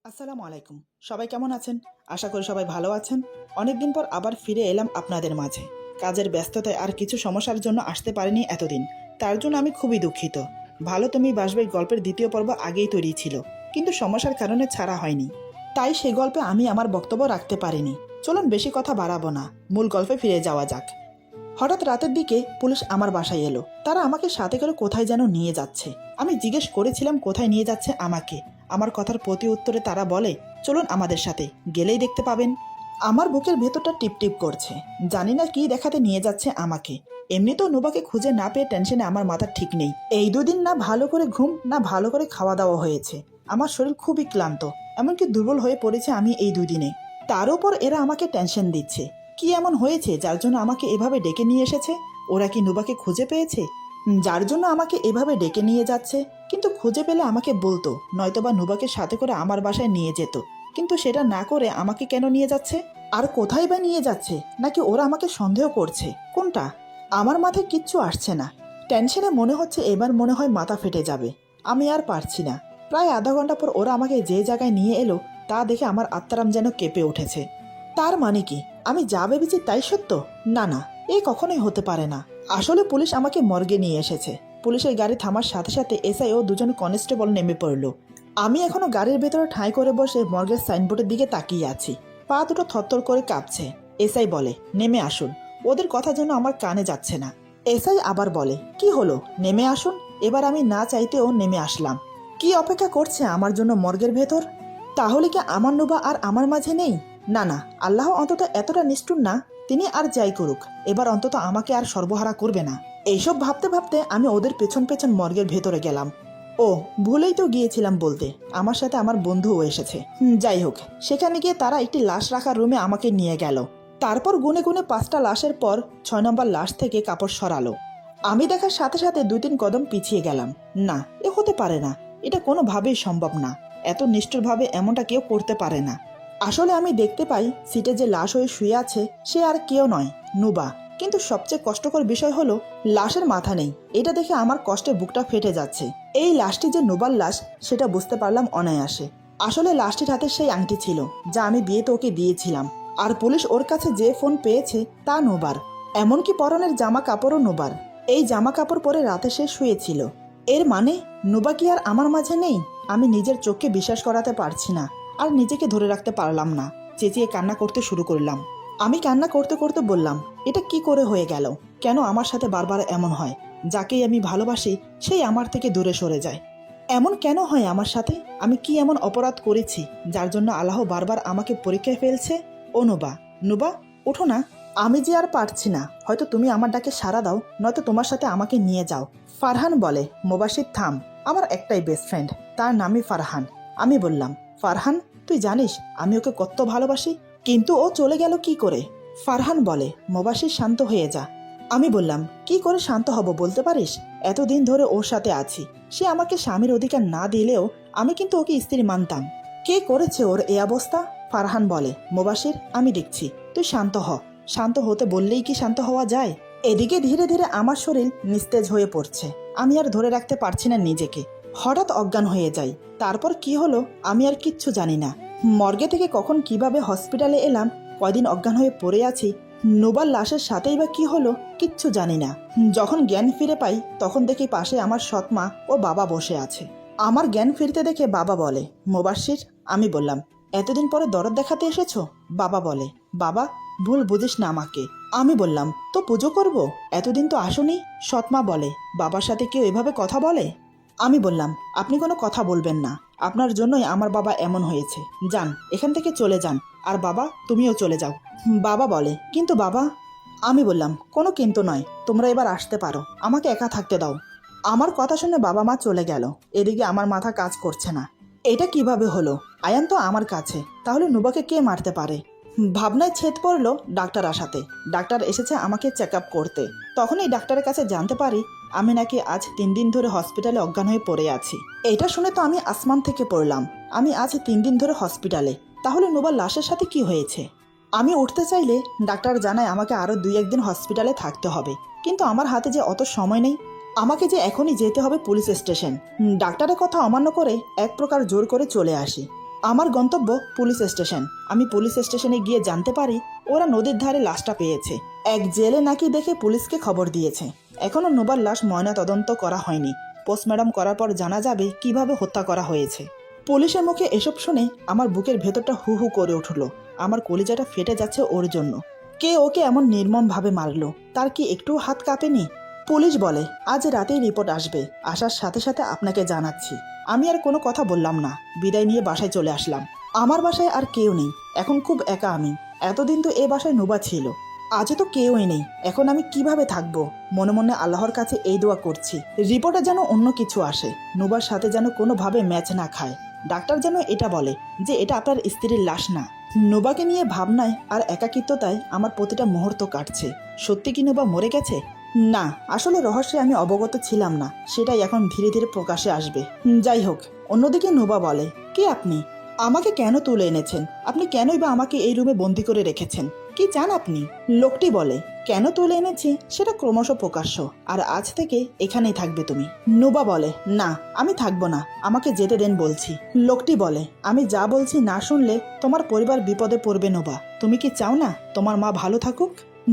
আসসালামু আলাইকুম। সবাই কেমন আছেন? আশা করি সবাই ভালো আছেন। অনেকদিন পর আবার ফিরে এলাম আপনাদের মাঝে। কাজের ব্যস্ততায় আর কিছু সমস্যার জন্য আসতে পারিনি এতদিন। তার জন্য আমি খুবই দুঃখিত। ভালো তুমি বাসবে গল্পের দ্বিতীয় পর্ব আগেই তৈরি ছিল, কিন্তু সমস্যার কারণে ছাড়া হয়নি। তাই সেই গল্পে আমি আমার বক্তব্য রাখতে পারিনি। চলুন বেশি কথা বাড়াবো না, মূল গল্পে ফিরে যাওয়া যাক। হঠাৎ রাতের দিকে পুলিশ আমার বাসায় এলো। তারা আমাকে সাথে করে কোথায় যেন নিয়ে যাচ্ছে। আমি জিজ্ঞেস করেছিলাম কোথায় নিয়ে যাচ্ছে আমাকে। আমার কথার প্রতি উত্তরে তারা বলে, চলুন আমাদের সাথে, গেলেই দেখতে পাবেন। আমার বুকের ভেতরটা টিপটিপ করছে। জানি না কি দেখাতে নিয়ে যাচ্ছে আমাকে। এমনিতেও নুবাকে খুঁজে না পেয়ে টেনশনে আমার মাথা ঠিক নেই। এই দুদিন না ভালো করে ঘুম না ভালো করে খাওয়া দাওয়া হয়েছে। আমার শরীর খুবই ক্লান্ত, এমনকি দুর্বল হয়ে পড়েছে আমি এই দুদিনে। তার উপর এরা আমাকে টেনশন দিচ্ছে। কি এমন হয়েছে যার জন্য আমাকে এভাবে ডেকে নিয়ে এসেছে? ওরা কি নুবাকে খুঁজে পেয়েছে, যার জন্য আমাকে এভাবে ডেকে নিয়ে যাচ্ছে? কিন্তু খুঁজে পেলে আমাকে বলতো, নয়তোবা নুবাকে সাথে করে আমার বাসায় নিয়ে যেত। কিন্তু সেটা না করে আমাকে কেন নিয়ে যাচ্ছে? আর কোথায় বা নিয়ে যাচ্ছে? নাকি ওরা আমাকে সন্দেহ করছে? কোনটা? আমার মাথায় কিচ্ছু আসছে না। টেনশনে মনে হচ্ছে এবার মনে হয় মাথা ফেটে যাবে। আমি আর পারছি না। প্রায় আধা ঘন্টা পর ওরা আমাকে যে জায়গায় নিয়ে এলো তা দেখে আমার আত্মারাম যেন কেঁপে উঠেছে। তার মানে কি আমি যা ভেবেছি তাই সত্য? না না, এ কখনোই হতে পারে না। আসলে পুলিশ আমাকে মর্গে নিয়ে এসেছে। পুলিশের গাড়ি থামার সাথে সাথে এসআই ও দুজন কনস্টেবল নেমে পড়ল। আমি এখনো গাড়ির ভেতরে ঠাঁই করে বসে মর্গের সাইনবোর্ডের দিকে তাকিয়ে আছি। পা দুটো থরথর করে কাঁপছে। এসআই বলে, নেমে আসুন। ওদের কথা যেন আমার কানে যাচ্ছে না। এসআই আবার বলে, কি হলো, নেমে আসুন। এবার আমি না চাইতেও নেমে আসলাম। কি অপেক্ষা করছে আমার জন্য মর্গের ভেতর? তাহলে কি আমার নুবা আর আমার মাঝে নেই? না না, আল্লাহ অন্তত এতটা নিষ্ঠুর না। তিনি আর যাই করুক, এবার অন্তত আমাকে আর সর্বহারা করবে না। এইসব ভাবতে ভাবতে আমি ওদের পেছন পেছন মর্গের ভেতরে গেলাম। ও, ভুলেই তো গিয়েছিলাম বলতে, আমার সাথে আমার বন্ধুও এসেছে। যাই হোক, সেখানে গিয়ে তারা একটি লাশ রাখার রুমে আমাকে নিয়ে গেল। তারপর গুনে গুনে 5টা লাশের পর 6 নম্বর লাশ থেকে কাপড় সরালো। আমি দেখার সাথে সাথে 2-3 কদম পিছিয়ে গেলাম। না, এ হতে পারে না। এটা কোনোভাবেই সম্ভব না। এত নিষ্ঠুরভাবে এমনটা কেউ করতে পারে না। আসলে আমি দেখতে পাই সিটে যে লাশ হয়ে শুয়ে আছে সে আর কেউ নয়, নুবা। কিন্তু সবচেয়ে কষ্টকর বিষয় হলো লাশের মাথা নেই। এটা দেখে আমার কষ্টে বুকটা ফেটে যাচ্ছে। এই লাশটি যে নুবার লাশ সেটা বুঝতে পারলাম অনায়াসে। আসলে লাশটির হাতে সেই আংটি ছিল যা আমি বিয়েতে ওকে দিয়েছিলাম। আর পুলিশ ওর কাছে যে ফোন পেয়েছে তা নুবার। এমনকি পরনের জামা কাপড়ও নুবার। এই জামা কাপড় পরে রাতে সে শুয়েছিল। এর মানে নুবা কি আর আমার মাঝে নেই? আমি নিজের চোখকে বিশ্বাস করাতে পারছি না। আর নিজেকে ধরে রাখতে পারলাম না। চেঁচিয়ে কান্না করতে শুরু করলাম। আমি কান্না করতে করতে বললাম, এটা কি করে হয়ে গেল? কেন আমার সাথে বারবার এমন হয়? যাকেই আমি ভালোবাসি সেই আমার থেকে দূরে সরে যায়। এমন কেন হয় আমার সাথে? আমি কি এমন অপরাধ করেছি যার জন্য আল্লাহ বারবার আমাকে পরীক্ষায় ফেলছে? ও নুবা, নুবা, ওঠো না। আমি যে আর পারছি না। হয়তো তুমি আমার ডাকে সাড়া দাও, নয়তো তোমার সাথে আমাকে নিয়ে যাও। ফারহান বলে, মোবাশির থাম। আমার একটাই বেস্ট ফ্রেন্ড, তার নামই ফারহান। আমি বললাম, ফারহান, তুই জানিস আমি ওকে কত ভালোবাসি, কিন্তু ও চলে গেল কি করে? ফারহান বলে, মোবাশির শান্ত হয়ে যা। আমি বললাম, কি করে শান্ত হব বলতে পারিস? এতদিন ধরে ওর সাথে আছি। সে আমাকে স্বামীর অধিকার না দিলেও আমি কিন্তু ওকে স্ত্রী মানতাম। কে করেছে ওর এই অবস্থা? ফারহান বলে, মোবাশির, আমি দেখছি, তুই শান্ত হ। শান্ত হতে বললেই কি শান্ত হওয়া যায়? এদিকে ধীরে ধীরে আমার শরীর নিস্তেজ হয়ে পড়ছে। আমি আর ধরে রাখতে পারছি না নিজেকে। হঠাৎ অজ্ঞান হয়ে যাই। তারপর কি হলো আমি আর কিচ্ছু জানি না। মর্গে থেকে কখন কিভাবে হসপিটালে এলাম, কয়দিন অজ্ঞান হয়ে পড়ে আছি, নুবার লাশের সাথেই বা কি হলো কিচ্ছু জানি না। যখন জ্ঞান ফিরে পাই তখন দেখি পাশে আমার সৎমা ও বাবা বসে আছে। আমার জ্ঞান ফিরতে দেখে বাবা বলে, মোবাশির। আমি বললাম, এতদিন পরে দরদ দেখাতে এসেছো? বাবা বলে, বাবা, ভুল বুঝিস না আমাকে। আমি বললাম, তো পুজো করব, এতদিন তো আসোনি। সৎমা বলে, বাবার সাথে কেউ এভাবে কথা বলে? আমি বললাম, আপনি কোনো কথা বলবেন না। আপনার জন্যই আমার বাবা এমন হয়েছে। যান, এখান থেকে চলে যান। আর বাবা, তুমিও চলে যাও। বাবা বলে, কিন্তু বাবা। আমি বললাম, কোনো কিন্তু নয়, তোমরা এবার আসতে পারো, আমাকে একা থাকতে দাও। আমার কথা শুনে বাবা মা চলে গেল। এদিকে আমার মাথা কাজ করছে না। এটা কিভাবে হলো? আয়ান তো আমার কাছে, তাহলে নুবাকে কে মারতে পারে? ভাবনায় ছেদ পড়লো ডাক্তার আসাতে। ডাক্তার এসেছে আমাকে চেক আপ করতে। তখনই ডাক্তারের কাছে জানতে পারি আমি নাকি আজ 3 দিন ধরে হসপিটালে অজ্ঞান হয়ে পড়ে আছি। এটা শুনে তো আমি আসমান থেকে পড়লাম। আমি আজ 3 দিন ধরে হসপিটালে, তাহলে নুবার লাশের সাথে কি হয়েছে? আমি উঠতে চাইলে ডাক্তার জানায় আমাকে আরও 2-1 দিন হসপিটালে থাকতে হবে। কিন্তু আমার হাতে যে অত সময় নেই। আমাকে যে এখনই যেতে হবে পুলিশ স্টেশন। ডাক্তারের কথা অমান্য করে এক প্রকার জোর করে চলে আসি। আমার গন্তব্য পুলিশ স্টেশন। আমি পুলিশ স্টেশনে গিয়ে জানতে পারি ওরা নদীর ধারে লাশটা পেয়েছে। এক জেলে নাকি দেখে পুলিশকে খবর দিয়েছে। এখনো নোবার লাশ ময়না তদন্ত করা হয়নি। পোস্টমর্টম করার পর জানা যাবে কিভাবে হত্যা করা হয়েছে। পুলিশের মুখে এসব শুনে আমার বুকের ভেতরটা হু হু করে উঠল। আমার কলিজাটা ফেটে যাচ্ছে ওর জন্য। কে ওকে এমন নির্মমভাবে মারলো? তার কি একটু হাত কাঁপেনি? পুলিশ বলে আজ রাতেই রিপোর্ট আসবে, আসার সাথে সাথে আপনাকে জানাচ্ছি। আমি আর কোনো কথা বললাম না, বিদায় নিয়ে বাসায় চলে আসলাম। আমার বাসায় আর কেউ নেই, এখন খুব একা আমি। এতদিন তো এ বাসায় নুবা ছিল, আজও তো কেউই নেই। এখন আমি কিভাবে থাকবো? মনে মনে আল্লাহর কাছে এই দোয়া করছি, রিপোর্টে যেন অন্য কিছু আসে, নুবার সাথে যেন কোনোভাবে ম্যাচ না খায়। ডাক্তার যেন এটা বলে যে এটা আপনার স্ত্রীর লাশ না। নোবাকে নিয়ে ভাবনায় আর একাকিত্বতায় আমার প্রতিটা মুহূর্ত কাটছে। সত্যি কি নোবা মরে গেছে? না, আসলে রহস্যে আমি অবগত ছিলাম না, সেটাই এখন ধীরে ধীরে প্রকাশে আসবে। যাই হোক, অন্যদিকে নোবা বলে, কে আপনি? আমাকে কেন তুলে এনেছেন? আপনি কেনই বা আমাকে এই রুমে বন্দি করে রেখেছেন? কি চান আপনি? লোকটি বলে, কেন তুলে এনেছি সেটা ক্রমশ প্রকাশ্য, আর আজ থেকে এখানেই থাকবে তুমি। নোবা বলে, না আমি থাকবো না, আমাকে যেতে দেন বলছি। লোকটি বলে, আমি যা বলছি না শুনলে তোমার পরিবার বিপদে পড়বে নোবা। তুমি কি চাও না তোমার মা ভালো থাকুক?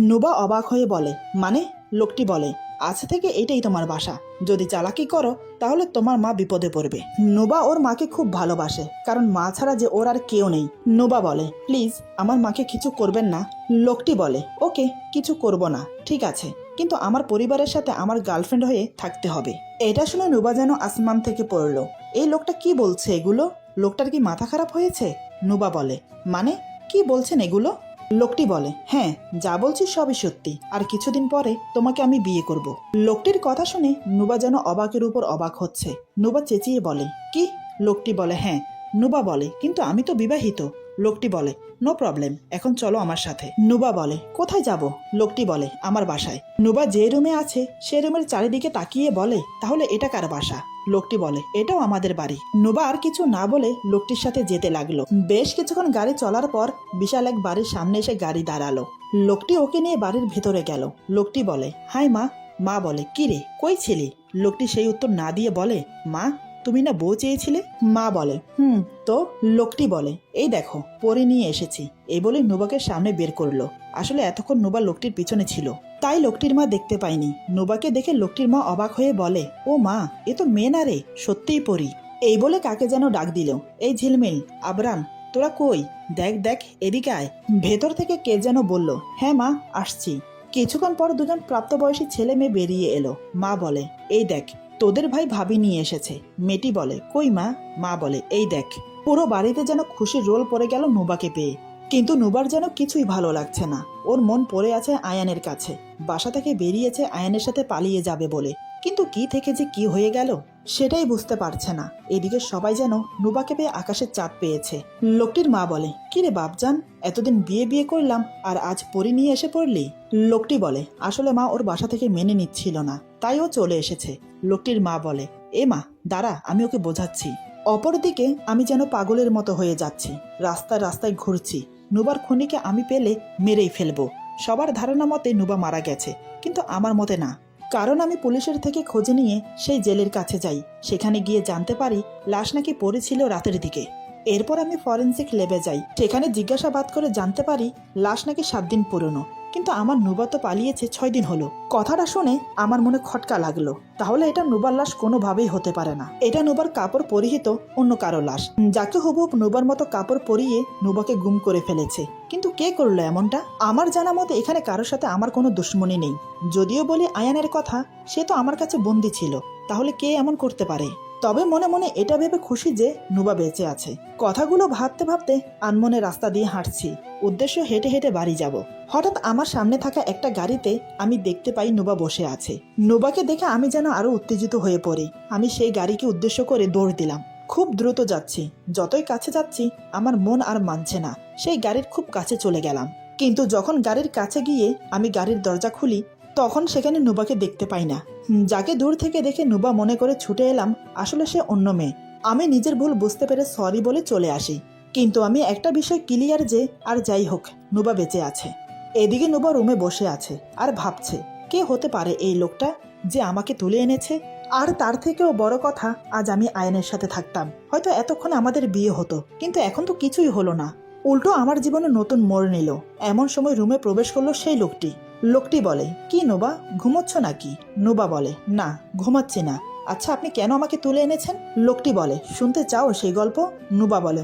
নোবা অবাক হয়ে বলে, মানে? লোকটি বলে, আজ থেকে এটাই তোমার বাসা, যদি চালাকি করো তাহলে তোমার মা বিপদে পড়বে। নোবা ওর মাকে খুব ভালোবাসে, কারণ মা ছাড়া যে ওর আর কেউ নেই। নোবা বলে, প্লিজ আমার মাকে কিছু করবেন না। লোকটি বলে, ওকে, কিছু করব না, ঠিক আছে, কিন্তু আমার পরিবারের সাথে আমার গার্লফ্রেন্ড হয়ে থাকতে হবে। এটা শুনে নোবা যেন আসমান থেকে পড়ল। এই লোকটা কি বলছে এগুলো? লোকটার কি মাথা খারাপ হয়েছে? নোবা বলে, মানে কি বলছেন এগুলো? লোকটি বলে, হ্যাঁ, যা বলছি সবই সত্যি, আর কিছুদিন পরে তোমাকে আমি বিয়ে করব। লোকটির কথা শুনে নুবা যেন অবাকের উপর অবাক হচ্ছে। নুবা চেঁচিয়ে বলে, কি? লোকটি বলে, হ্যাঁ। নুবা বলে, কিন্তু আমি তো বিবাহিত। লোকটি বলে, নো প্রবলেম, এখন চলো আমার সাথে। নুবা বলে, কোথায় যাব? লোকটি বলে, আমার বাসায়। নুবা যে রুমে আছে সে রুমের চারিদিকে তাকিয়ে বলে, তাহলে এটা কার বাসা? লোকটি বলে, এটাও আমাদের বাড়ি। নুবা আর কিছু না বলে লোকটির সাথে যেতে লাগলো। বেশ কিছুক্ষণ গাড়ি চলার পর বিশাল এক বাড়ির সামনে এসে গাড়ি দাঁড়ালো। লোকটি ওকে নিয়ে বাড়ির ভেতরে গেল। লোকটি বলে, হাই মা। মা বলে, কি রে, কই ছিলি? লোকটি সেই উত্তর না দিয়ে বলে, মা তুমি না বউ চেয়েছিলে? মা বলে, তো? লোকটি বলে, এই দেখো পরে নিয়ে এসেছি। এই বলে নুবাকে সামনে বের করলো। আসলে এতক্ষণ নুবা লোকটির পিছনে ছিল, তাই লোকটির মা দেখতে পায়নি। নুবাকে দেখে লোকটির মা অবাক হয়ে বলে, ও মা, এ তো মেয়ে না রে, সত্যিই পরি। এই বলে কাকে যেন ডাক দিল, এই ঝিলমিল, আবরাম, তোরা কই? দেখ দেখ, এদিকে আয়। ভেতর থেকে কে যেন বলল, হ্যাঁ মা, আসছি। কিছুক্ষণ পর দুজন প্রাপ্তবয়সী ছেলে মেয়ে বেরিয়ে এলো। মা বলে, এই দেখ তোদের ভাই ভাবি নিয়ে এসেছে। মেয়েটি বলে, কই মা? মা বলে, এই দেখ। পুরো বাড়িতে যেন খুশির রোল পড়ে গেল নুবাকে পেয়ে। কিন্তু নুবার যেন কিছুই ভালো লাগছে না। ওর মন পড়ে আছে আয়ানের কাছে। বাসা থেকে বেরিয়েছে আয়ানের সাথে পালিয়ে যাবে বলে, কিন্তু কি থেকে যে কি হয়ে গেল সেটাই বুঝতে পারছে না। এদিকে সবাই যেন নুবাকে পেয়ে আকাশের চাঁদ পেয়েছে। লোকটির মা বলে, কি রে বাপজান, এতদিন বিয়ে বিয়ে করলাম আর আজ পরি নিয়ে এসে পড়লি? লোকটি বলে, আসলে মা ওর বাসা থেকে মেনে নিচ্ছিল না, তাই ও চলে এসেছে। লোকটির মা বলে, এ মা দাঁড়া, আমি ওকে বোঝাচ্ছি। অপরদিকে আমি যেন পাগলের মতো হয়ে যাচ্ছি, রাস্তায় রাস্তায় ঘুরছি। নুবার খুনিকে আমি পেলে মেরেই ফেলবো। সবার ধারণা মতে নুবা মারা গেছে, কিন্তু আমার মতে না। কারণ আমি পুলিশের থেকে খোঁজ নিয়ে সেই জেলের কাছে যাই। সেখানে গিয়ে জানতে পারি লাশ নাকি পড়েছিল রাতের দিকে। এরপর আমি ফরেন্সিক ল্যাবে যাই। সেখানে জিজ্ঞাসাবাদ করে জানতে পারি লাশ নাকি 7 দিন পুরনো, কিন্তু আমার নুবা তো পালিয়েছে 6 দিন হলো। কথাটা শুনে আমার মনে খটকা লাগলো। তাহলে এটা নুবার লাশ কোনোভাবেই হতে পারে না। এটা নুবার কাপড় পরিহিত অন্য কারো লাশ, যাকে হুবহুব নুবার মতো কাপড় পরিয়ে নুবাকে গুম করে ফেলেছে। কিন্তু কে করলো এমনটা? আমার জানা মতে এখানে কারোর সাথে আমার কোনো দুশ্মনী নেই। যদিও বলি আয়ানের কথা, সে তো আমার কাছে বন্দী ছিল, তাহলে কে এমন করতে পারে? তবে মনে মনে এটা ভেবে খুশি যে নুবা বেঁচে আছে। কথাগুলো ভাবতে ভাবতে আনমনে রাস্তা দিয়ে হাঁটছি, উদ্দেশ্য হেঁটে হেঁটে বাড়ি যাব। হঠাৎ আমার সামনে থাকা একটা গাড়িতে আমি দেখতে পাই নুবা বসে আছে। নুবাকে দেখে আমি যেন আরো উত্তেজিত হয়ে পড়ি। আমি সেই গাড়িকে উদ্দেশ্য করে দৌড় দিলাম। খুব দ্রুত যাচ্ছি, যতই কাছে যাচ্ছি আমার মন আর মানছে না। সেই গাড়ির খুব কাছে চলে গেলাম, কিন্তু যখন গাড়ির কাছে গিয়ে আমি গাড়ির দরজা খুলি, তখন সেখানে নুবাকে দেখতে পাই না। যাকে দূর থেকে দেখে নুবা মনে করে ছুটে এলাম, আসলে সে অন্য মেয়ে। আমি নিজের ভুল বুঝতে পেরে সরি বলে চলে আসি। কিন্তু আমি একটা বিষয় ক্লিয়ার যে, আর যাই হোক, নুবা বেঁচে আছে। এদিকে নুবা রুমে বসে আছে আর ভাবছে, কে হতে পারে এই লোকটা যে আমাকে তুলে এনেছে। আর তার থেকেও বড় কথা, আজ আমি আয়নের সাথে থাকতাম, হয়তো এতক্ষণে আমাদের বিয়ে হতো, কিন্তু এখন তো কিছুই হলো না। উল্টো আমার জীবনে নতুন মোড় নিল। এমন সময় রুমে প্রবেশ করলো সেই লোকটি। লোকটি বলে, কি নুবা, ঘুমোচ্ছ নাকি? নুবা বলে, না, ঘুমাচ্ছি না। আচ্ছা, আপনি কেন আমাকে তুলে এনেছেন? লোকটি বলে, শুনতে চাও সেই গল্প? নুবা বলে,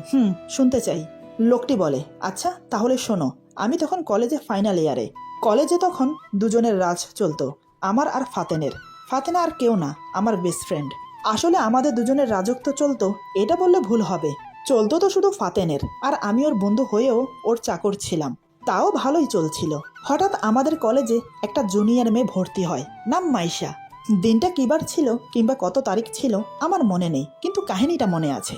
শুনতে চাই। লোকটি বলে, আচ্ছা তাহলে শোনো। আমি তখন কলেজে ফাইনাল ইয়ারে। কলেজে তখন দুজনের রাজ চলতো, আমার আর ফাতেনের। ফাতেনা আর কেউ না, আমার বেস্ট ফ্রেন্ড। আসলে আমাদের দুজনের রাজত্ব চলতো, এটা বললে ভুল হবে। চলতো তো শুধু ফাতেনের, আর আমি ওর বন্ধু হয়েও ওর চাকর ছিলাম। তাও ভালোই চলছিল। হঠাৎ আমাদের কলেজে একটা জুনিয়র মেয়ে ভর্তি হয়, নাম মাইশা। দিনটা কিবার ছিল কিংবা কত তারিখ ছিল আমার মনে নেই, কিন্তু কাহিনীটা মনে আছে।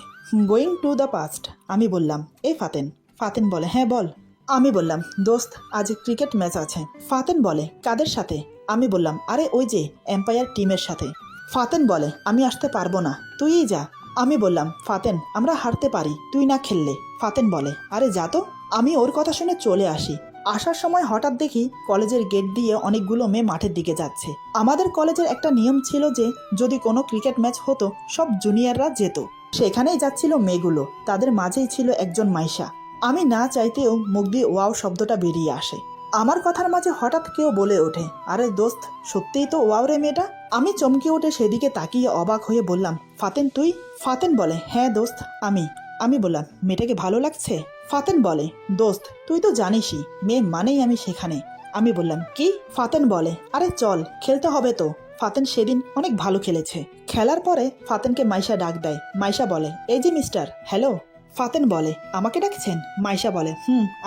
Going to the past. আমি বললাম, এই ফাতেন। ফাতেন বলে, হ্যাঁ বল। আমি বললাম, দোস্ত আজ ক্রিকেট ম্যাচ আছে। ফাতেন বলে, কাদের সাথে? আমি বললাম, আরে ওই যে এম্পায়ার টিমের সাথে। ফাতেন বলে, আমি আসতে পারবো না, তুইই যা। আমি বললাম, ফাতেন আমরা হারতে পারি, তুই না খেললে। ফাতেন বলে, আরে যা তো। আমি ওর কথা শুনে চলে আসি। আসার সময় হঠাৎ দেখি কলেজের গেট দিয়ে অনেকগুলো মেয়ে মাঠের দিকে যাচ্ছে। আমাদের কলেজের একটা নিয়ম ছিল যে যদি কোনো ক্রিকেট ম্যাচ হতো সব জুনিয়ররা যেত। সেখানেই যাচ্ছিল মেয়েগুলো, তাদের মাঝেই ছিল একজন মাইশা। আমি না চাইতেও মুখ দিয়ে ওয়াও শব্দটা বেরিয়ে আসে। আমার কথার মাঝে হঠাৎ কেউ বলে ওঠে, আরে দোস্ত, সত্যিই তো ওয়াও রে মেয়েটা। আমি চমকে উঠে সেদিকে তাকিয়ে অবাক হয়ে বললাম, ফাতেন তুই? ফাতেন বলে, হ্যাঁ দোস্ত আমি। আমি বললাম, মেয়েটাকে ভালো লাগছে? ফাতেন বলে, দোস্ত তুই তো জানিসই, মেয়ে মানেই আমি সেখানে। আমি বললাম, কি? ফাতেন বলে, আরে চল, খেলতে হবে তো। ফাতেন সেদিন অনেক ভালো খেলেছে। খেলার পরে ফাতেনকে মাইশা ডাক দেয়। মাইশা বলে, এই যে মিস্টার, হ্যালো। ফাতেন বলে, আমাকে ডাকছেন? মাইশা বলে,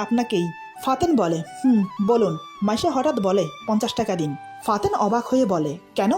আপনাকেই। ফাতেন বলে, বলুন। মাইশা হঠাৎ বলে, 50 টাকা দিন। ফাতেন অবাক হয়ে বলে, কেন?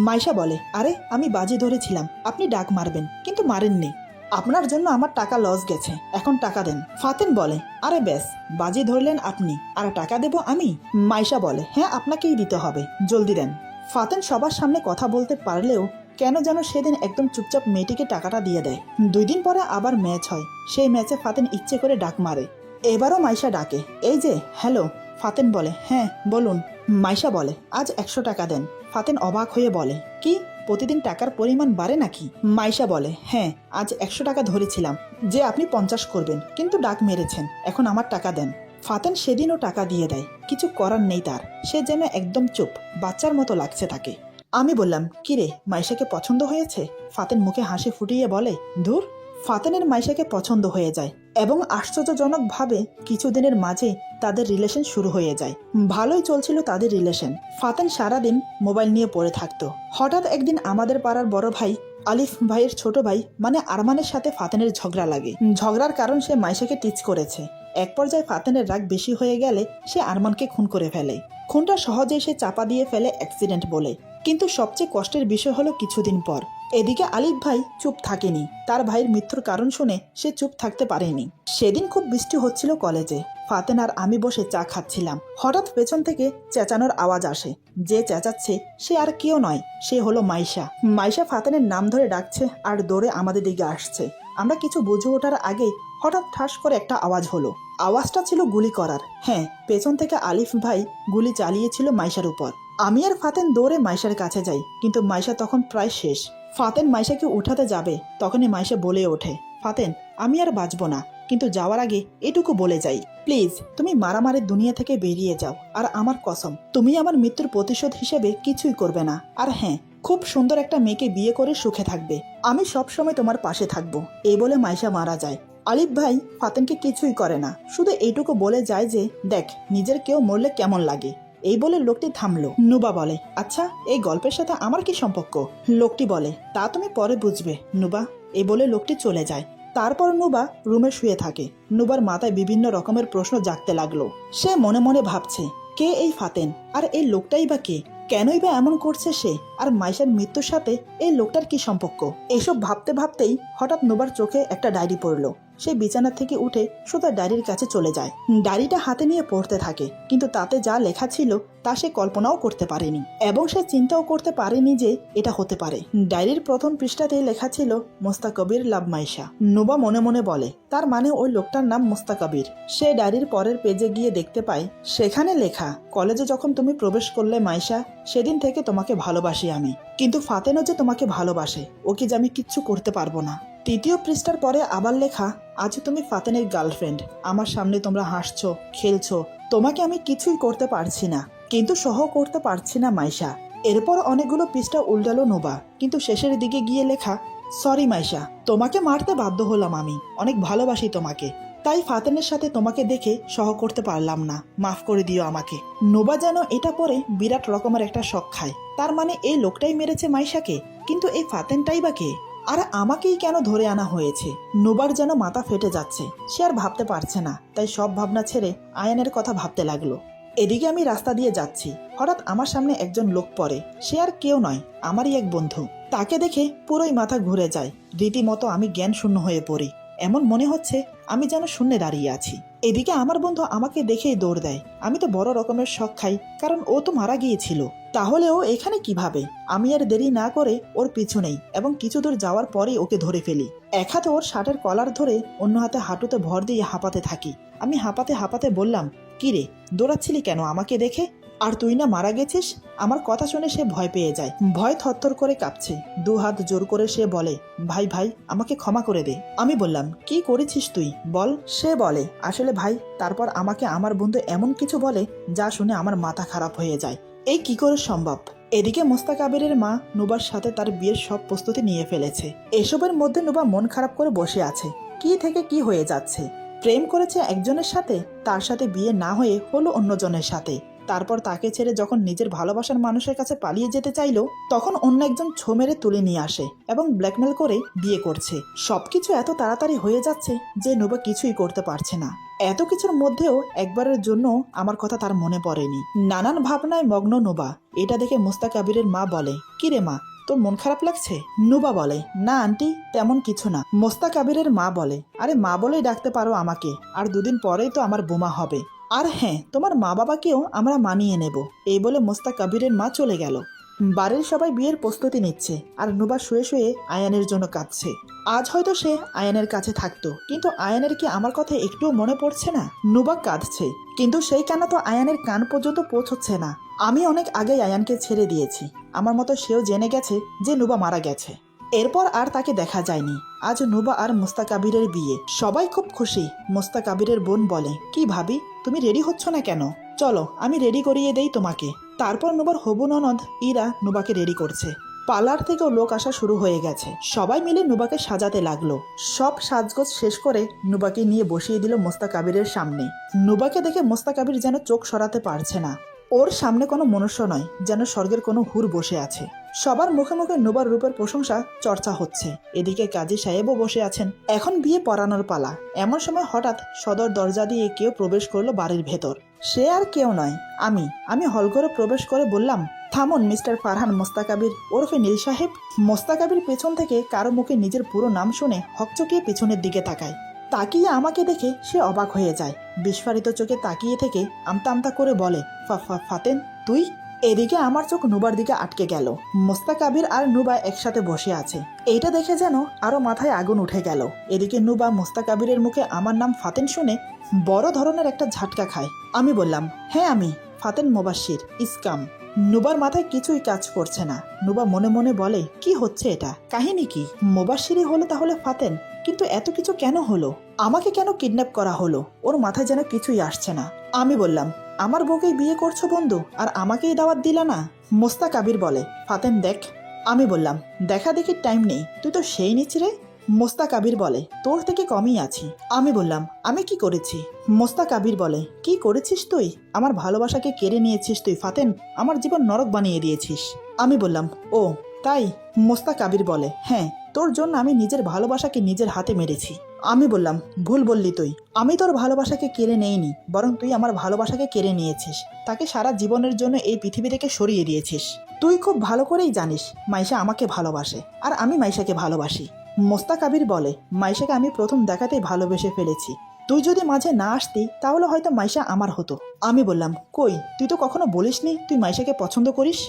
মাইশা বলে, আরে আমি বাজি ধরেছিলাম আপনি ডাক মারবেন, কিন্তু মারেননি। আপনার জন্য আমার টাকা লস গেছে, এখন টাকা দেন। ফাতেন বলে, আরে ব্যাস, বাজি ধরলেন আপনি, আর টাকা দেব আমি? মাইশা বলে, হ্যাঁ আপনাকেই দিতে হবে, জলদি দেন। ফাতেন সবার সামনে কথা বলতে পারলেও কেন যেন সেদিন একদম চুপচাপ মেয়েটিকে টাকাটা দিয়ে দেয়। 2 দিন পরে আবার ম্যাচ হয়। সেই ম্যাচে ফাতেন ইচ্ছে করে ডাক মারে। এবারও মাইশা ডাকে, এই যে, হ্যালো। ফাতেন বলে, হ্যাঁ বলুন। মাইশা বলে, আজ 100 টাকা দেন। ফাতেন অবাক হয়ে বলে, কি, প্রতিদিন টাকার পরিমাণ বাড়ে নাকি? মাইশা বলে, হ্যাঁ, আজ 100 টাকা ধরেছিলাম যে আপনি 50 করবেন, কিন্তু ডাক মেরেছেন, এখন আমার টাকা দেন। ফাতেন সেদিনও টাকা দিয়ে দেয়। কিছু করার নেই তার, সে যেন একদম চুপ, বাচ্চার মতো লাগছে তাকে। আমি বললাম, কিরে, মাইশাকে পছন্দ হয়েছে? ফাতেন মুখে হাসি ফুটিয়ে বলে, ধুর। ফাতেনের মাইশাকে পছন্দ হয়ে যায় এবং আশ্চর্যজনকভাবে কিছুদিনের মাঝে তাদের রিলেশন শুরু হয়ে যায়। ভালোই চলছিল তাদের রিলেশন। ফাতেন সারাদিন মোবাইল নিয়ে পড়ে থাকতো। হঠাৎ একদিন আমাদের পাড়ার বড় ভাই আলিফ ভাইয়ের ছোট ভাই মানে আরমানের সাথে ফাতেনের ঝগড়া লাগে। ঝগড়ার কারণ সে মাইশাকে টিচ করেছে। এক পর্যায়ে ফাতেনের রাগ বেশি হয়ে গেলে সে আরমানকে খুন করে ফেলে। খুনটা সহজেই সে চাপা দিয়ে ফেলে অ্যাক্সিডেন্ট বলে। কিন্তু সবচেয়ে কষ্টের বিষয় হলো কিছুদিন পর এদিকে আলিফ ভাই চুপ থাকেনি। তার ভাইয়ের মৃত্যুর কারণ শুনে সে চুপ থাকতে পারেনি। সেদিন খুব বৃষ্টি হচ্ছিল কলেজে। ফাতেন আর আমি বসে চা খাচ্ছিলাম। হঠাৎ পেছন থেকে চেঁচানোর আওয়াজ আসে। যে চেঁচাচ্ছে সে আর কেউ নয়, সে হলো মাইশা। মাইশা ফাতেনের নাম ধরে ডাকছে আর দৌড়ে আমাদের দিকে আসছে। আমরা কিছু বুঝে ওঠার আগেই হঠাৎ ঠাস করে একটা আওয়াজ হলো। আওয়াজটা ছিল গুলি করার। হ্যাঁ, পেছন থেকে আলিফ ভাই গুলি চালিয়েছিল মাইশার উপর। আমি আর ফাতেন দৌড়ে মাইশার কাছে যাই, কিন্তু মাইশা তখন প্রায় শেষ। ফাতেন মাইশাকে উঠাতে যাবে, তখনই মাইশা বলে ওঠে, ফাতেন আমি আর বাঁচবো না, কিন্তু যাওয়ার আগে এটুকু বলে যাই, প্লিজ তুমি মারামারির দুনিয়া থেকে বেরিয়ে যাও। আর আমার কসম, তুমি আমার মৃত্যুর প্রতিশোধ হিসেবে কিছুই করবে না। আর হ্যাঁ, খুব সুন্দর একটা মেয়েকে বিয়ে করে সুখে থাকবে। আমি সবসময় তোমার পাশে থাকবো। এই বলে মাইশা মারা যায়। আলিফ ভাই ফাতেনকে কিছুই করে না, শুধু এইটুকু বলে যায় যে, দেখ নিজের কেউ মরলে কেমন লাগে। এই বলে লোকটি থামলো। নুবা বলে, আচ্ছা এই গল্পের সাথে আমার কি সম্পর্ক? লোকটি বলে, তা তুমি পরে বুঝবে নুবা। এই বলে লোকটি চলে যায়। তারপর নুবা রুমে শুয়ে থাকে। নুবার মাথায় বিভিন্ন রকমের প্রশ্ন জাগতে লাগলো। সে মনে মনে ভাবছে, কে এই ফাতেন, আর এই লোকটাই বা কে? কেনই বা এমন করছে সে? আর মাইশার মৃত্যুর সাথে এই লোকটার কি সম্পর্ক? এসব ভাবতে ভাবতেই হঠাৎ নুবার চোখে একটা ডায়েরি পড়লো। সে বিছানা থেকে উঠে সোজা ডায়েরির কাছে চলে যায়। ডায়েরিটা হাতে নিয়ে পড়তে থাকে, কিন্তু তাতে যা লেখা ছিল তা সে কল্পনাও করতে পারেনি এবং সে চিন্তাও করতে পারেনি যে এটা হতে পারে। ডায়েরির প্রথম পৃষ্ঠাতেই লেখা ছিল মোস্তাকবির লাভ মাইশা। নুবা মনে মনে বলে, তার মানে ওই লোকটার নাম মোস্তাকবির। সে ডায়েরির পরের পেজে গিয়ে দেখতে পায় সেখানে লেখা, কলেজে যখন তুমি প্রবেশ করলে মাইশা, সেদিন থেকে তোমাকে ভালোবাসি আমি, কিন্তু ফাতেনও যে তোমাকে ভালোবাসে, ওকে যে আমি কিচ্ছু করতে পারবো না। তৃতীয় পৃষ্ঠার পরে আবার লেখা, আজ তুমি ফাতেনের গার্লফ্রেন্ড, আমার সামনে তোমরা হাসছো খেলছো, তোমাকে আমি কিছুই করতে পারছি না, কিন্তু সহ করতে পারছি না মাইশা। এরপর অনেকগুলো পৃষ্ঠা উল্টালো নোবা, কিন্তু শেষের দিকে গিয়ে লেখা, সরি মাইশা, তোমাকে মারতে বাধ্য হলাম, আমি অনেক ভালোবাসি তোমাকে, তাই ফাতেনের সাথে তোমাকে দেখে সহ করতে পারলাম না, মাফ করে দিও আমাকে। নোবা যেন এটা পরে বিরাট রকমের একটা শক খায়। তার মানে এই লোকটাই মেরেছে মাইশাকে, কিন্তু এই ফাতেনটাই বা কে? আর আমাকেই কেন ধরে আনা হয়েছে? নোবার যেন মাথা ফেটে যাচ্ছে, সে আর ভাবতে পারছে না, তাই সব ভাবনা ছেড়ে আয়ানের কথা ভাবতে লাগলো। এদিকে আমি রাস্তা দিয়ে যাচ্ছি, হঠাৎ আমার সামনে একজন লোক পড়ে। সে আর কেউ নয়, আমারই এক বন্ধু। তাকে দেখে পুরোই মাথা ঘুরে যায়, রীতিমতো আমি জ্ঞান শূন্য হয়ে পড়ি। এমন মনে হচ্ছে আমি যেন শূন্যে দাঁড়িয়ে আছি। এদিকে আমার বন্ধু আমাকে দেখেই দৌড় দেয়। আমি তো বড় রকমের শক খাই, কারণ ও তো মারা গিয়েছিল। তাহলে ও এখানে কিভাবে? আমি আর দেরি না করে ওর পিছু নেই এবং কিছু দূর যাওয়ার পরেই ওকে ধরে ফেলি। এক হাতে ওর শার্টের কলার ধরে অন্য হাতে হাঁটুতে ভর দিয়ে হাঁপাতে থাকি। আমি হাঁপাতে হাঁপাতে বললাম, কি রে, দৌড়াচ্ছিলি কেন আমাকে দেখে? আর তুই না মারা গেছিস? আমার কথা শুনে সে ভয় পেয়ে যায়, ভয় থরথর করে কাঁপছে। দু হাত জোর করে সে বলে, ভাই ভাই, আমাকে ক্ষমা করে দে। আমি বললাম, কি করেছিস তুই বল? সে বলে, আসলে ভাই, তারপর আমাকে আমার বন্ধু এমন কিছু বলে যা শুনে আমার মাথা খারাপ হয়ে যায়। এই কি করে সম্ভব? এদিকে মোস্তাকাবিরের মা নুবার সাথে তার বিয়ের সব প্রস্তুতি নিয়ে ফেলেছে। এসবের মধ্যে নুবা মন খারাপ করে বসে আছে। কি থেকে কি হয়ে যাচ্ছে। প্রেম করেছে একজনের সাথে, তার সাথে বিয়ে না হয়ে হলো অন্যজনের সাথে। তারপর তাকে ছেড়ে যখন নিজের ভালোবাসার মানুষের কাছে পালিয়ে যেতে চাইলো, তখন অন্য একজন ছো মেরে তুলে নিয়ে আসে এবং ব্ল্যাকমেল করে বিয়ে করছে। সবকিছু এত তাড়াতাড়ি হয়ে যাচ্ছে যে নুবা কিছুই করতে পারছে না। এত কিছুর মধ্যেও একবারের জন্য আমার কথা তার মনে পড়েনি। নানান ভাবনায় মগ্ন নুবা। এটা দেখে মোস্তাকাবিরের মা বলে, কি রে মা, তোর মন খারাপ লাগছে? নুবা বলে, না আন্টি, তেমন কিছু না। মোস্তাকাবিরের মা বলে, আরে মা বলেই ডাকতে পারো আমাকে, আর দুদিন পরেই তো আমার বোমা হবে। আর হ্যাঁ, তোমার মা বাবাকেও আমরা মানিয়ে নেব। এই বলে মোস্তাকাবিরের মা চলে গেল। বাড়ির সবাই বিয়ের প্রস্তুতি নিচ্ছে, আর নুবা শুয়ে শুয়ে আয়ানের জন্য কাঁদছে। আজ হয়তো সে আয়ানের কাছে থাকতো, কিন্তু আয়ানের কি আমার কথা একটুও মনে পড়ছে না? নুবা কাঁদছে, কিন্তু সেই কান্না তো আয়ানের কান পর্যন্ত পৌঁছচ্ছে না। আমি অনেক আগেই আয়ানকে ছেড়ে দিয়েছি। আমার মতো সেও জেনে গেছে যে নুবা মারা গেছে। এরপর আর তাকে দেখা যায়নি। আজ নুবা আর মোস্তাকাবিরের বিয়ে, সবাই খুব খুশি। মোস্তাকাবিরের বোন বলে, কি ভাবি, তুমি রেডি হচ্ছ না কেন? চলো আমি রেডি করিয়ে দেই তোমাকে। তারপর নুবার হবু ননদ ইরা নুবাকে রেডি করছে। পার্লার থেকেও লোক আসা শুরু হয়ে গেছে। সবাই মিলে নুবাকে সাজাতে লাগলো। সব সাজগোজ শেষ করে নুবাকে নিয়ে বসিয়ে দিল মোস্তাকাবিরের সামনে। নুবাকে দেখে মোস্তাকাবির যেন চোখ সরাতে পারছে না। ওর সামনে কোনো মনুষ্য নয়, যেন স্বর্গের কোনো হুর বসে আছে। সবার মুখে মুখে নুবার রূপের প্রশংসা চর্চা হচ্ছে। এদিকে কাজী সাহেবও বসে আছেন। এখন বিয়ে পড়ানোর পালা। এমন সময় হঠাৎ সদর দরজা দিয়ে কেউ প্রবেশ করলো বাড়ির ভেতর। সে আর কেউ নয়, আমি হলঘরে প্রবেশ করে বললাম, থামুন মিস্টার ফারহান মোস্তাকাবির ওরফে নীল সাহেব। মোস্তাকাবির পেছন থেকে কারো মুখে নিজের পুরো নাম শুনে হকচকিয়ে পেছনের দিকে তাকায়। তাকিয়ে আমাকে দেখে সে অবাক হয়ে যায়। বিস্ফারিত চোখে তাকিয়ে থেকে আমতা আমতা করে বলে, ফাতেন তুই? এদিকে আমার চোখ নুবার দিকে আটকে গেল। মোস্তাকাবির আর নুবা একসাথে বসে আছে। এইটা দেখে যেন আরো মাথায় আগুন উঠে গেল। এদিকে নুবা মোস্তাকাবিরের মুখে আমার নাম ফাতেন শুনে বড় ধরনের একটা ঝাটকা খায়। আমি বললাম, হ্যাঁ আমি ফাতেন মোবাশ্বির ইসকাম। নুবার মাথায় কিছুই কাজ করছে না। নুবা মনে মনে বলে, কি হচ্ছে এটা? কাহিনী কি? মোবাশ্বিরই হলো তাহলে ফাতেন, কিন্তু এত কিছু কেন হলো? আমাকে কেন কিডন্যাপ করা হলো? ওর মাথায় যেন কিছুই আসছে না। আমি বললাম, আমার বউকেই বিয়ে করছো বন্ধু, আর আমাকেই দাওয়াত দিলা না? মোস্তাকাবির বলে, ফাতেন দেখ। আমি বললাম, দেখা দেখি টাইম নেই, তুই তো সেই নিচরে। মোস্তাকাবির বলে, তোর থেকে কমই আছি। আমি বললাম, আমি কি করেছি? মোস্তাকাবির বলে, কি করেছিস তুই? আমার ভালোবাসাকে কেড়ে নিয়েছিস তুই ফাতেন, আমার জীবন নরক বানিয়ে দিয়েছিস। আমি বললাম, ও তাই? মোস্তাকাবির বলে, হ্যাঁ, তোর জন্য আমি নিজের ভালোবাসাকে নিজের হাতে মেরেছি। আমি বললাম, ভুল বললি তুই। আমি তোর ভালোবাসাকে কেড়ে নেইনি, বরং তুই আমার ভালোবাসাকে কেড়ে নিয়েছিস। তাকে সারা জীবনের জন্য এই পৃথিবী থেকে সরিয়ে দিয়েছিস। তুই খুব ভালো করেই জানিস মাইশা আমাকে ভালোবাসে, আর আমি মাইশাকে ভালোবাসি। মোস্তাক আবির বলে, মাইশাকে আমি প্রথম দেখাতেই ভালোবেসে ফেলেছি। তুই যদি মাঝে না আসতি তাহলে হয়তো মাইশা আমার হতো। আমি বললাম, কই, তুই তো কখনো বলিসনি তুই মাইশাকে পছন্দ করিস।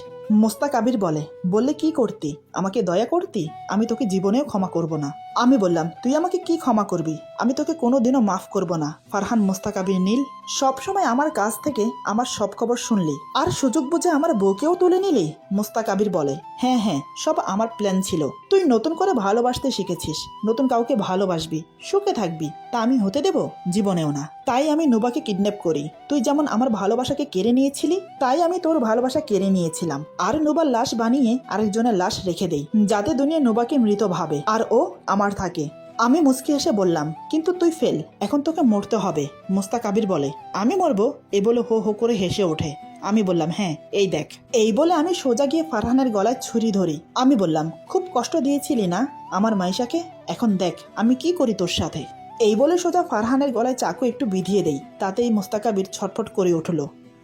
মোস্তাক আবির বলে, বললে কি করতি, আমাকে দয়া করতি, আমি তোকে জীবনেও ক্ষমা করব না। আমি বললাম, তুই আমাকে কি ক্ষমা করবি, আমি তোকে কোনোদিনও মাফ করব না। ফারহান মোস্তাক আবির নীল, সবসময় আমার কাছ থেকে আমার সব খবর শুনলি, আর সুযোগ বুঝে আমার বউকেও তুলে নিলি। মোস্তাক আবির বলে, হ্যাঁ হ্যাঁ, সব আমার প্ল্যান ছিল। তুই নতুন করে ভালোবাসতে শিখেছিস, নতুন কাউকে ভালোবাসবি, সুখে থাকবি, তা আমি হতে দেব জীবনেও না। তাই আমি নুবাকে কিডন্যাপ করি। তুই যেমন আমার ভালোবাসাকে কেড়ে নিয়েছিলি, তাই আমি তোর ভালোবাসা কেড়ে নিয়েছিলাম, আর নুবার লাশ বানিয়ে আরেকজনের লাশ রেখে দেই, যাতে দুনিয়া নুবাকে মৃত ভাবে আর ও আমার থাকে। আমি মুচকি এসে বললাম, কিন্তু তুই ফেল, এখন তোকে মরতে হবে। মোস্তাক আবির বলে, আমি মরবো? এ বলে হো হো করে হেসে ওঠে। আমি বললাম, হ্যাঁ এই দেখ। এই বলে আমি সোজা গিয়ে ফারহানের গলায় ছুরি ধরি। আমি বললাম, খুব কষ্ট দিয়েছিলি না আমার মাইশাকে, এখন দেখ আমি কি করি তোর সাথে। এই বলে সোজা ফারহানের গলায় চাকু একটু বিধিয়ে দেই, তাতেই মোস্তাক আবির ছটফট করে উঠল।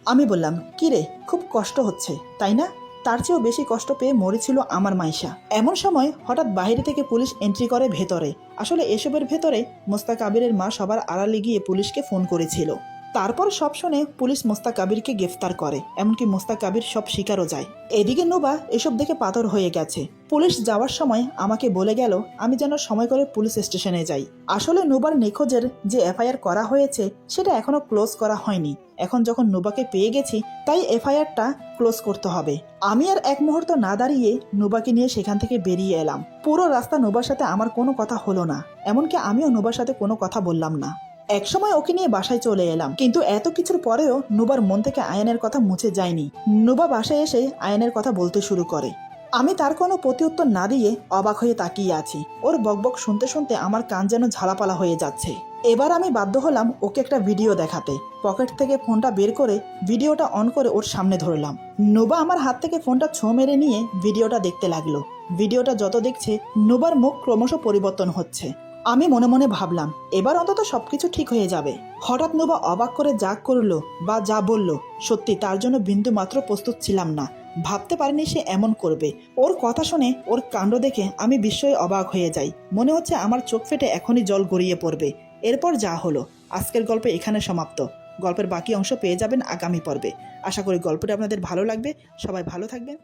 আমি বললাম, কি রে, খুব কষ্ট হচ্ছে তাই না? তার চেয়েও বেশি কষ্ট পেয়ে মরেছিল আমার মাইশা। এমন সময় হঠাৎ বাইরে থেকে পুলিশ এন্ট্রি করে ভেতরে। আসলে এসবের ভেতরে মোস্তাক আবিরের মা সবার আড়ালে গিয়ে পুলিশকে ফোন করেছিল। তারপর সব শুনে পুলিশ মোস্তাক আবিরকে গ্রেফতার করে, এমনকি মোস্তাক আবির সব স্বীকারও যায়। এদিকে নোবা এসব দেখে পাথর হয়ে গেছে। পুলিশ যাওয়ার সময় আমাকে বলে গেল আমি যেন সময় করে পুলিশ স্টেশনে যাই। আসলে নোবার নিখোঁজের যে এফআইআর করা হয়েছে সেটা এখনো ক্লোজ করা হয়নি। এখন যখন নোবাকে পেয়ে গেছি তাই এফআইআরটা ক্লোজ করতে হবে। আমি আর এক মুহূর্ত না দাঁড়িয়ে নোবাকে নিয়ে সেখান থেকে বেরিয়ে এলাম। পুরো রাস্তা নোবার সাথে আমার কোনো কথা হলো না, এমনকি আমিও নোবার সাথে কোনো কথা বললাম না। একসময় ওকে নিয়ে বাসায় চলে এলাম, কিন্তু এত কিছুর পরেও নুবার মন থেকে আয়ানের কথা মুছে যায়নি। নুবা বাসায় এসে আয়ানের কথা বলতে শুরু করে। আমি তার কোনো প্রতিউত্তর না দিয়ে অবাক হয়ে তাকিয়ে আছি। ওর বকবক শুনতে শুনতে আমার কান যেন ঝালাপালা হয়ে যাচ্ছে। এবার আমি বাধ্য হলাম ওকে একটা ভিডিও দেখাতে। পকেট থেকে ফোনটা বের করে ভিডিওটা অন করে ওর সামনে ধরলাম। নুবা আমার হাত থেকে ফোনটা ছোঁ মেরে নিয়ে ভিডিওটা দেখতে লাগলো। ভিডিওটা যত দেখছে নুবার মুখ ক্রমশ পরিবর্তন হচ্ছে। আমি মনে মনে ভাবলাম এবার অন্তত সবকিছু ঠিক হয়ে যাবে। হঠাৎ নোবা অবাক করে যা করলো বা যা বলল, সত্যি তার জন্য বিন্দু মাত্র প্রস্তুত ছিলাম না। ভাবতে পারিনি সে এমন করবে। ওর কথা শুনে, ওর কাণ্ড দেখে আমি বিস্ময়ে অবাক হয়ে যাই। মনে হচ্ছে আমার চোখ ফেটে এখনই জল গড়িয়ে পড়বে। এরপর যা হলো, আজকের গল্প এখানে সমাপ্ত। গল্পের বাকি অংশ পেয়ে যাবেন আগামী পর্বে। আশা করি গল্পটা আপনাদের ভালো লাগবে। সবাই ভালো থাকবেন।